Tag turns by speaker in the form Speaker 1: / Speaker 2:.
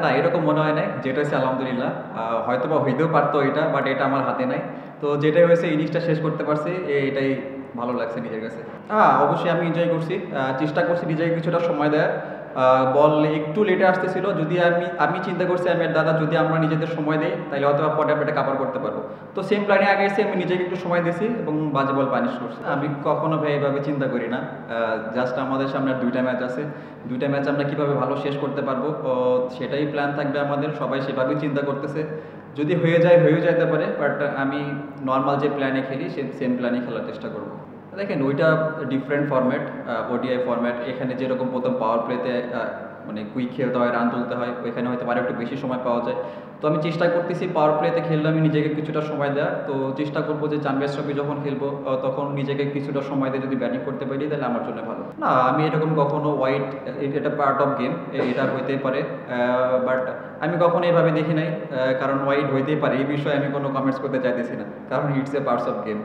Speaker 1: না এরকম মনে হয় নাই। যেটা হইছে আলহামদুলিল্লাহ। হয়তোবা হইতেও পারতো এটা, বাট এটা আমার হাতে নাই। তো যেটাই হয়েছে ইনিংসটা শেষ করতে পারছি, এটাই ভালো লাগছে নিজের কাছে। অবশ্যই আমি এনজয় করছি। চেষ্টা করছি নিজেকে কিছুটা সময় দেওয়ার। বল একটু লেটে আসতেছিল। যদি আমি আমি চিন্তা করছি আমি আর দাদা যদি আমরা নিজেদের সময় দেই, তাহলে হয়তোবা পরে আমরা এটা কাভার করতে পারবো। তো সেম প্ল্যানে আগাইছি, আমি নিজেকে একটু সময় দিয়েছি এবং বাজে বল পানিশ করছি। আমি কখনো ভাই এভাবে চিন্তা করি না। জাস্ট আমাদের সামনে আর ২টা ম্যাচ আছে। ২টা ম্যাচ আমরা কীভাবে ভালো শেষ করতে পারবো, সেটাই প্ল্যান থাকবে আমাদের। সবাই সেভাবেই চিন্তা করতেছে। যদি হয়ে যায় হয়েও যেতে পারে, বাট আমি নর্মাল যে প্ল্যানে খেলি সেম প্ল্যানে খেলার চেষ্টা করব। দেখেন ওইটা ডিফারেন্ট ফরম্যাট, ওডিআই ফরম্যাট। এখানে যেরকম প্রথম পাওয়ার প্লেতে মানে কুইক খেলতে হয়, রান তুলতে হয়, ওইখানে হয়তো আরও একটু বেশি সময় পাওয়া যায়। তো আমি চেষ্টা করতেছি পাওয়ার প্লেতে খেললে আমি নিজেকে কিছুটা সময় দেওয়ার। তো চেষ্টা করবো যে চানবেশ ট্রফি যখন খেলবো তখন নিজেকে কিছুটা সময় দিয়ে যদি ব্যাটিং করতে পারি তাহলে আমার জন্য ভালো। না আমি এরকম কখনো ওয়াইড, এটা পার্ট অফ গেম, এটা হইতেই পারে। বাট আমি কখনো এভাবে দেখি নাই। কারণ ওয়াইড হইতেই পারে এই বিষয়ে আমি কোনো কমেন্টস করতে চাইতেছি না, কারণ it's a parts of game.